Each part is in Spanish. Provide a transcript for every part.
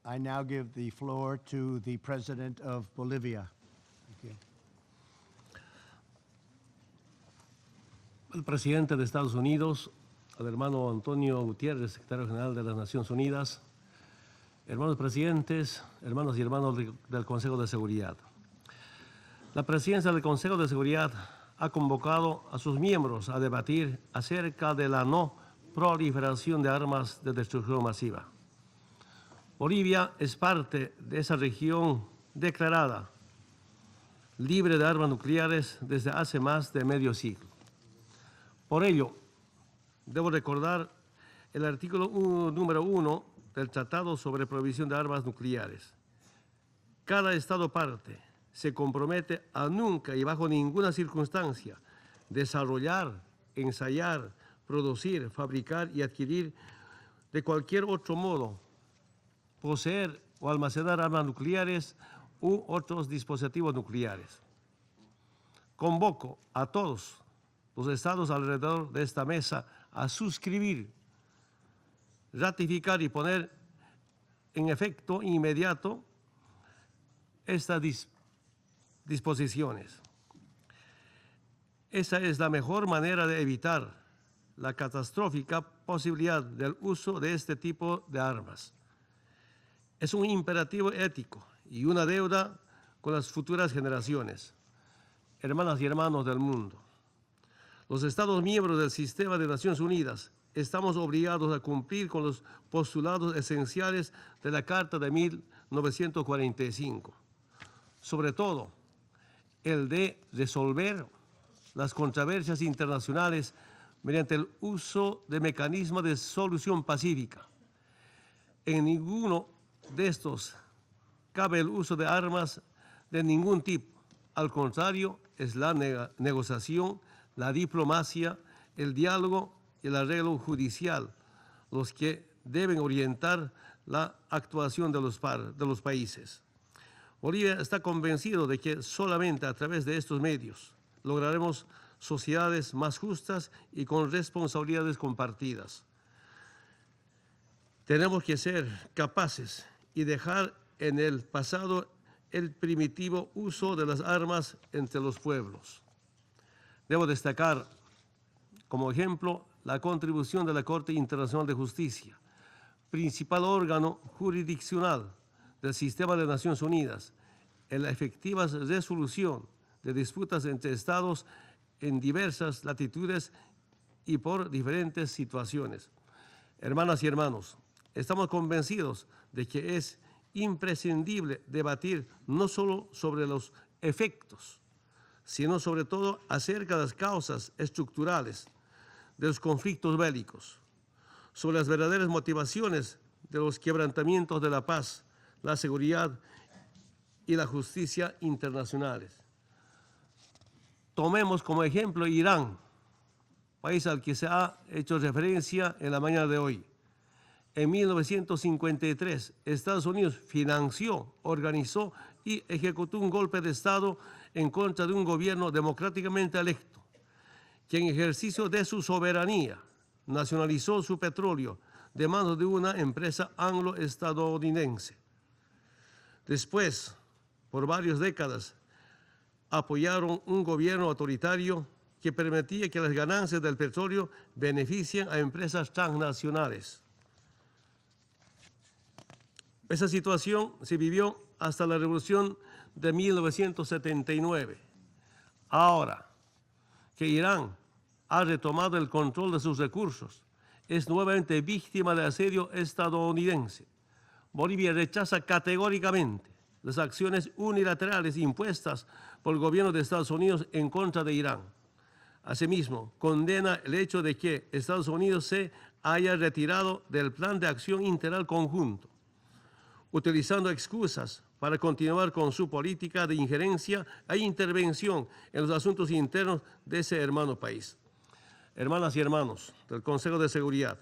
I now give the floor to the President of Bolivia. Thank you. El presidente de Estados Unidos, el hermano Antonio Gutiérrez, secretario general de las Naciones Unidas, hermanos presidentes, hermanos y hermanos del Consejo de Seguridad. La presidencia del Consejo de Seguridad ha convocado a sus miembros a debatir acerca de la no proliferación de armas de destrucción masiva. Bolivia es parte de esa región declarada libre de armas nucleares desde hace más de medio siglo. Por ello, debo recordar el artículo número 1 del Tratado sobre Prohibición de Armas Nucleares. Cada Estado parte se compromete a nunca y bajo ninguna circunstancia desarrollar, ensayar, producir, fabricar y adquirir de cualquier otro modo, poseer o almacenar armas nucleares u otros dispositivos nucleares. Convoco a todos los estados alrededor de esta mesa a suscribir, ratificar y poner en efecto inmediato estas disposiciones. Esa es la mejor manera de evitar la catastrófica posibilidad del uso de este tipo de armas. Es un imperativo ético y una deuda con las futuras generaciones. Hermanas y hermanos del mundo, los Estados miembros del Sistema de Naciones Unidas estamos obligados a cumplir con los postulados esenciales de la Carta de 1945, sobre todo el de resolver las controversias internacionales mediante el uso de mecanismos de solución pacífica. En ninguno de estos cabe el uso de armas de ningún tipo. Al contrario, es la negociación, la diplomacia, el diálogo y el arreglo judicial los que deben orientar la actuación de los países. Bolivia está convencido de que solamente a través de estos medios lograremos sociedades más justas y con responsabilidades compartidas. Tenemos que ser capaces y dejar en el pasado el primitivo uso de las armas entre los pueblos. Debo destacar como ejemplo la contribución de la Corte Internacional de Justicia, principal órgano jurisdiccional del Sistema de Naciones Unidas, en la efectiva resolución de disputas entre estados en diversas latitudes y por diferentes situaciones. Hermanas y hermanos, estamos convencidos de que es imprescindible debatir no solo sobre los efectos, sino sobre todo acerca de las causas estructurales de los conflictos bélicos, sobre las verdaderas motivaciones de los quebrantamientos de la paz, la seguridad y la justicia internacionales. Tomemos como ejemplo Irán, país al que se ha hecho referencia en la mañana de hoy. En 1953, Estados Unidos financió, organizó y ejecutó un golpe de Estado en contra de un gobierno democráticamente electo, que en ejercicio de su soberanía nacionalizó su petróleo de manos de una empresa anglo-estadounidense. Después, por varias décadas, apoyaron un gobierno autoritario que permitía que las ganancias del petróleo beneficien a empresas transnacionales. Esa situación se vivió hasta la Revolución de 1979. Ahora que Irán ha retomado el control de sus recursos, es nuevamente víctima del asedio estadounidense. Bolivia rechaza categóricamente las acciones unilaterales impuestas por el gobierno de Estados Unidos en contra de Irán. Asimismo, condena el hecho de que Estados Unidos se haya retirado del Plan de Acción Integral Conjunto, utilizando excusas para continuar con su política de injerencia e intervención en los asuntos internos de ese hermano país. Hermanas y hermanos del Consejo de Seguridad,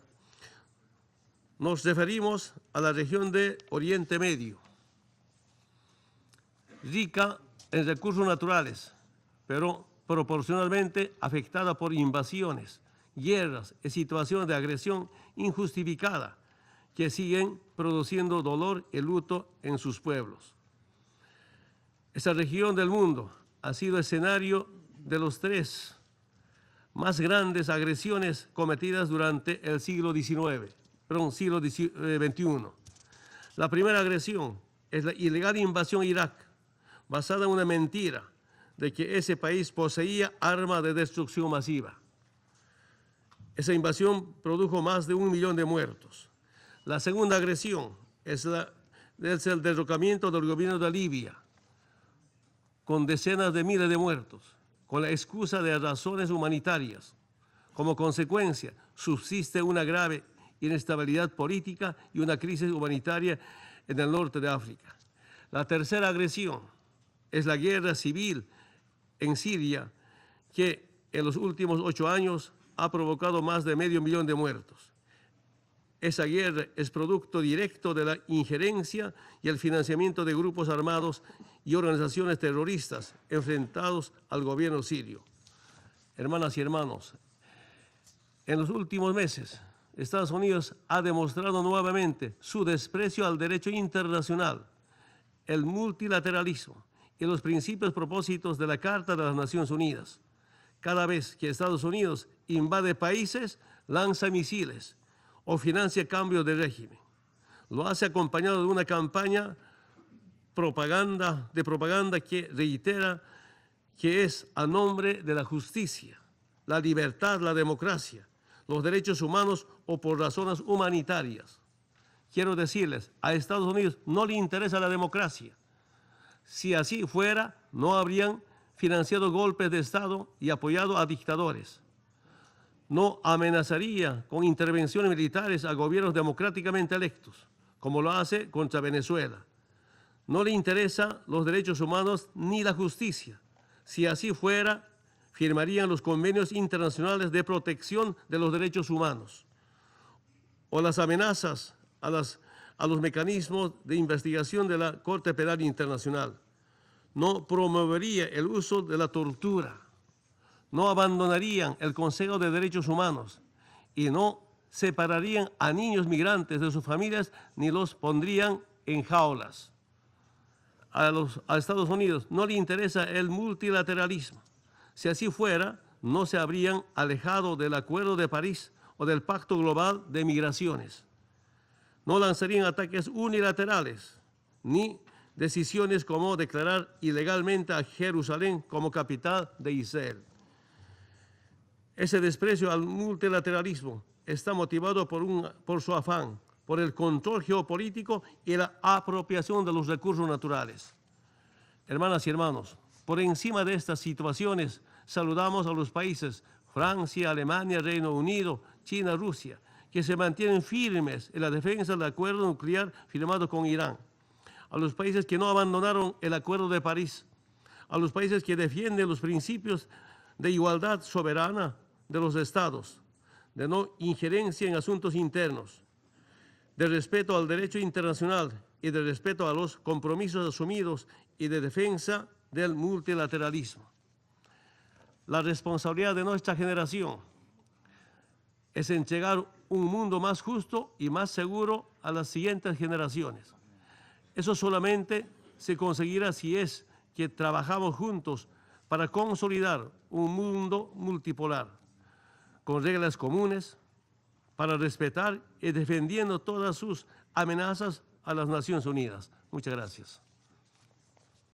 nos referimos a la región de Oriente Medio, rica en recursos naturales, pero proporcionalmente afectada por invasiones, guerras y situaciones de agresión injustificada que siguen produciendo dolor y luto en sus pueblos. Esta región del mundo ha sido escenario de los 3 más grandes agresiones cometidas durante el siglo XXI. La primera agresión es la ilegal invasión a Irak, basada en una mentira de que ese país poseía armas de destrucción masiva. Esa invasión produjo más de 1 millón de muertos. La segunda agresión es el derrocamiento del gobierno de Libia, con decenas de miles de muertos, con la excusa de razones humanitarias. Como consecuencia, subsiste una grave inestabilidad política y una crisis humanitaria en el norte de África. La tercera agresión es la guerra civil en Siria, que en los últimos 8 años ha provocado más de medio millón de muertos. Esa guerra es producto directo de la injerencia y el financiamiento de grupos armados y organizaciones terroristas enfrentados al gobierno sirio. Hermanas y hermanos, en los últimos meses, Estados Unidos ha demostrado nuevamente su desprecio al derecho internacional, el multilateralismo y los principios propósitos de la Carta de las Naciones Unidas. Cada vez que Estados Unidos invade países, lanza misiles o financia cambios de régimen. Lo hace acompañado de una campaña de propaganda que reitera que es a nombre de la justicia, la libertad, la democracia, los derechos humanos o por razones humanitarias. Quiero decirles, a Estados Unidos no le interesa la democracia. Si así fuera, no habrían financiado golpes de Estado y apoyado a dictadores. No amenazaría con intervenciones militares a gobiernos democráticamente electos, como lo hace contra Venezuela. No le interesan los derechos humanos ni la justicia. Si así fuera, firmarían los convenios internacionales de protección de los derechos humanos o las amenazas a los mecanismos de investigación de la Corte Penal Internacional. No promovería el uso de la tortura. No abandonarían el Consejo de Derechos Humanos y no separarían a niños migrantes de sus familias ni los pondrían en jaulas. A Estados Unidos no le interesa el multilateralismo. Si así fuera, no se habrían alejado del Acuerdo de París o del Pacto Global de Migraciones. No lanzarían ataques unilaterales ni decisiones como declarar ilegalmente a Jerusalén como capital de Israel. Ese desprecio al multilateralismo está motivado por su afán, por el control geopolítico y la apropiación de los recursos naturales. Hermanas y hermanos, por encima de estas situaciones, saludamos a los países Francia, Alemania, Reino Unido, China, Rusia, que se mantienen firmes en la defensa del acuerdo nuclear firmado con Irán. A los países que no abandonaron el Acuerdo de París, a los países que defienden los principios de igualdad soberana de los estados, de no injerencia en asuntos internos, de respeto al derecho internacional y de respeto a los compromisos asumidos y de defensa del multilateralismo. La responsabilidad de nuestra generación es entregar un mundo más justo y más seguro a las siguientes generaciones. Eso solamente se conseguirá si es que trabajamos juntos para consolidar un mundo multipolar, con reglas comunes, para respetar y defendiendo todas sus amenazas a las Naciones Unidas. Muchas gracias.